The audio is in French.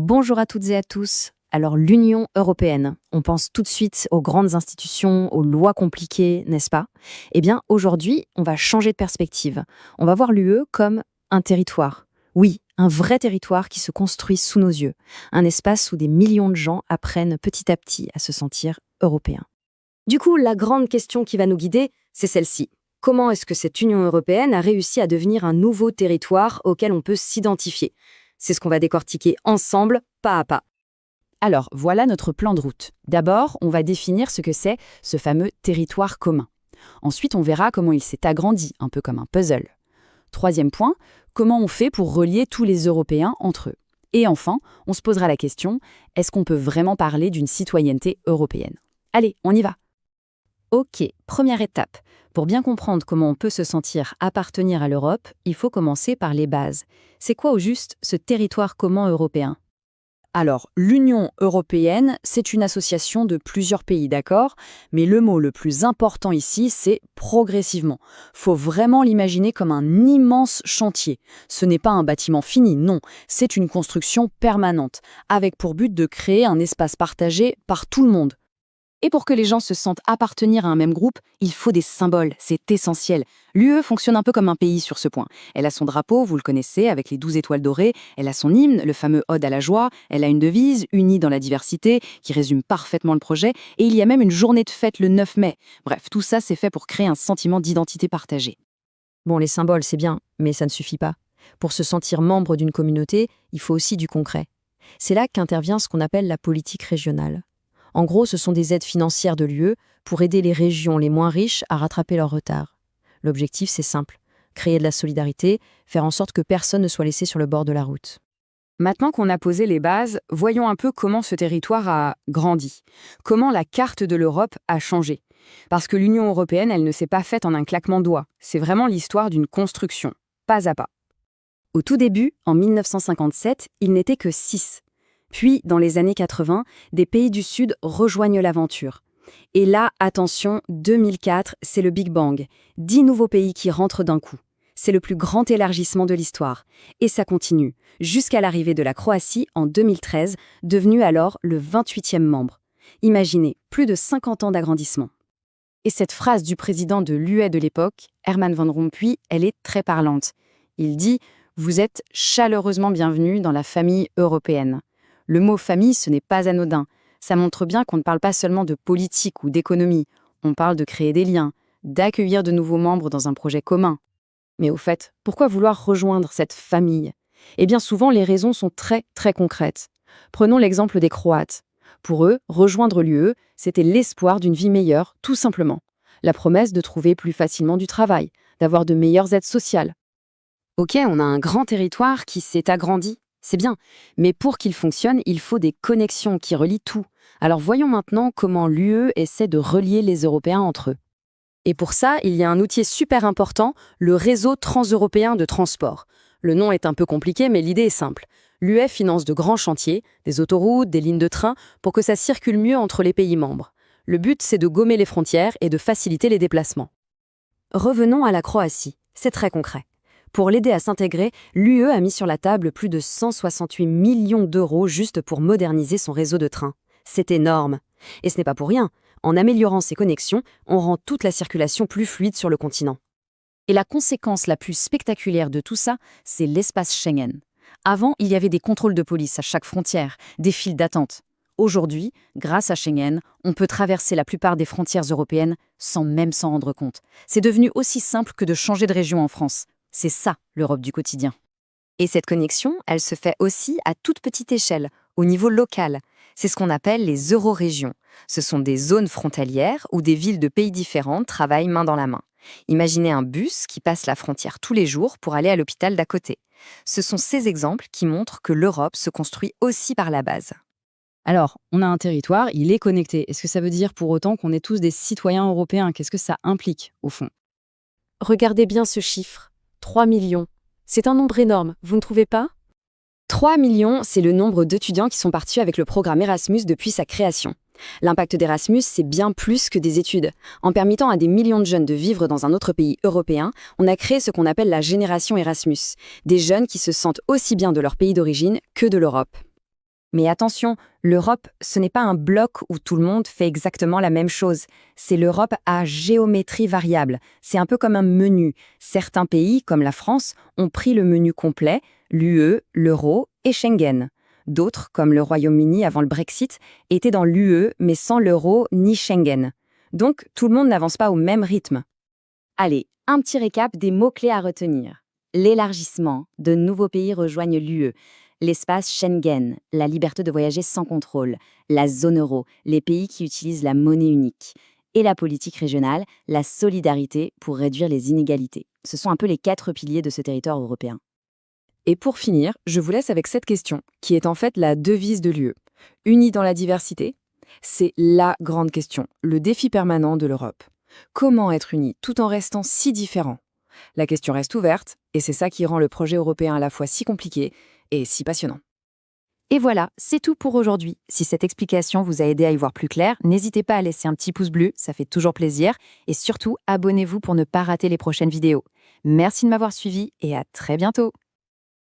Bonjour à toutes et à tous. Alors l'Union européenne, on pense tout de suite aux grandes institutions, aux lois compliquées, n'est-ce pas? Eh bien aujourd'hui, on va changer de perspective. On va voir l'UE comme un territoire. Oui, un vrai territoire qui se construit sous nos yeux. Un espace où des millions de gens apprennent petit à petit à se sentir européens. Du coup, la grande question qui va nous guider, c'est celle-ci. Comment est-ce que cette Union européenne a réussi à devenir un nouveau territoire auquel on peut s'identifier? C'est ce qu'on va décortiquer ensemble, pas à pas. Alors, voilà notre plan de route. D'abord, on va définir ce que c'est ce fameux territoire commun. Ensuite, on verra comment il s'est agrandi, un peu comme un puzzle. Troisième point, comment on fait pour relier tous les Européens entre eux. Et enfin, on se posera la question, est-ce qu'on peut vraiment parler d'une citoyenneté européenne? Allez, on y va. Ok, première étape. Pour bien comprendre comment on peut se sentir appartenir à l'Europe, il faut commencer par les bases. C'est quoi au juste ce territoire commun européen? Alors, l'Union européenne, c'est une association de plusieurs pays, d'accord? Mais le mot le plus important ici, c'est progressivement. Faut vraiment l'imaginer comme un immense chantier. Ce n'est pas un bâtiment fini, non. C'est une construction permanente, avec pour but de créer un espace partagé par tout le monde. Et pour que les gens se sentent appartenir à un même groupe, il faut des symboles, c'est essentiel. L'UE fonctionne un peu comme un pays sur ce point. Elle a son drapeau, vous le connaissez, avec les 12 étoiles dorées, elle a son hymne, le fameux Ode à la joie, elle a une devise, unie dans la diversité, qui résume parfaitement le projet, et il y a même une journée de fête le 9 mai. Bref, tout ça c'est fait pour créer un sentiment d'identité partagée. Bon, les symboles, c'est bien, mais ça ne suffit pas. Pour se sentir membre d'une communauté, il faut aussi du concret. C'est là qu'intervient ce qu'on appelle la politique régionale. En gros, ce sont des aides financières de l'UE pour aider les régions les moins riches à rattraper leur retard. L'objectif, c'est simple, créer de la solidarité, faire en sorte que personne ne soit laissé sur le bord de la route. Maintenant qu'on a posé les bases, voyons un peu comment ce territoire a grandi. Comment la carte de l'Europe a changé. Parce que l'Union européenne, elle ne s'est pas faite en un claquement de doigts. C'est vraiment l'histoire d'une construction, pas à pas. Au tout début, en 1957, il n'était que 6. Puis, dans les années 80, des pays du Sud rejoignent l'aventure. Et là, attention, 2004, c'est le Big Bang. 10 nouveaux pays qui rentrent d'un coup. C'est le plus grand élargissement de l'histoire. Et ça continue, jusqu'à l'arrivée de la Croatie en 2013, devenue alors le 28e membre. Imaginez, plus de 50 ans d'agrandissement. Et cette phrase du président de l'UE de l'époque, Herman Van Rompuy, elle est très parlante. Il dit « Vous êtes chaleureusement bienvenus dans la famille européenne ». Le mot « famille », ce n'est pas anodin. Ça montre bien qu'on ne parle pas seulement de politique ou d'économie. On parle de créer des liens, d'accueillir de nouveaux membres dans un projet commun. Mais au fait, pourquoi vouloir rejoindre cette famille? Eh bien souvent, les raisons sont très, très concrètes. Prenons l'exemple des Croates. Pour eux, rejoindre l'UE, c'était l'espoir d'une vie meilleure, tout simplement. La promesse de trouver plus facilement du travail, d'avoir de meilleures aides sociales. Ok, on a un grand territoire qui s'est agrandi. C'est bien, mais pour qu'il fonctionne, il faut des connexions qui relient tout. Alors voyons maintenant comment l'UE essaie de relier les Européens entre eux. Et pour ça, il y a un outil super important, le réseau transeuropéen de transport. Le nom est un peu compliqué, mais l'idée est simple. L'UE finance de grands chantiers, des autoroutes, des lignes de train, pour que ça circule mieux entre les pays membres. Le but, c'est de gommer les frontières et de faciliter les déplacements. Revenons à la Croatie, c'est très concret. Pour l'aider à s'intégrer, l'UE a mis sur la table plus de 168 millions d'euros juste pour moderniser son réseau de trains. C'est énorme. Et ce n'est pas pour rien. En améliorant ces connexions, on rend toute la circulation plus fluide sur le continent. Et la conséquence la plus spectaculaire de tout ça, c'est l'espace Schengen. Avant, il y avait des contrôles de police à chaque frontière, des files d'attente. Aujourd'hui, grâce à Schengen, on peut traverser la plupart des frontières européennes sans même s'en rendre compte. C'est devenu aussi simple que de changer de région en France. C'est ça, l'Europe du quotidien. Et cette connexion, elle se fait aussi à toute petite échelle, au niveau local. C'est ce qu'on appelle les eurorégions. Ce sont des zones frontalières où des villes de pays différents travaillent main dans la main. Imaginez un bus qui passe la frontière tous les jours pour aller à l'hôpital d'à côté. Ce sont ces exemples qui montrent que l'Europe se construit aussi par la base. Alors, on a un territoire, il est connecté. Est-ce que ça veut dire pour autant qu'on est tous des citoyens européens? Qu'est-ce que ça implique, au fond? Regardez bien ce chiffre. 3 millions. C'est un nombre énorme, vous ne trouvez pas? 3 millions, c'est le nombre d'étudiants qui sont partis avec le programme Erasmus depuis sa création. L'impact d'Erasmus, c'est bien plus que des études. En permettant à des millions de jeunes de vivre dans un autre pays européen, on a créé ce qu'on appelle la génération Erasmus. Des jeunes qui se sentent aussi bien de leur pays d'origine que de l'Europe. Mais attention, l'Europe, ce n'est pas un bloc où tout le monde fait exactement la même chose. C'est l'Europe à géométrie variable. C'est un peu comme un menu. Certains pays, comme la France, ont pris le menu complet, l'UE, l'euro et Schengen. D'autres, comme le Royaume-Uni avant le Brexit, étaient dans l'UE mais sans l'euro ni Schengen. Donc, tout le monde n'avance pas au même rythme. Allez, un petit récap des mots-clés à retenir. L'élargissement, de nouveaux pays rejoignent l'UE. L'espace Schengen, la liberté de voyager sans contrôle. La zone euro, les pays qui utilisent la monnaie unique. Et la politique régionale, la solidarité pour réduire les inégalités. Ce sont un peu les 4 piliers de ce territoire européen. Et pour finir, je vous laisse avec cette question, qui est en fait la devise de l'UE. Unis dans la diversité, c'est la grande question, le défi permanent de l'Europe. Comment être unis tout en restant si différents? La question reste ouverte, et c'est ça qui rend le projet européen à la fois si compliqué et si passionnant. Et voilà, c'est tout pour aujourd'hui. Si cette explication vous a aidé à y voir plus clair, n'hésitez pas à laisser un petit pouce bleu, ça fait toujours plaisir. Et surtout, abonnez-vous pour ne pas rater les prochaines vidéos. Merci de m'avoir suivi et à très bientôt.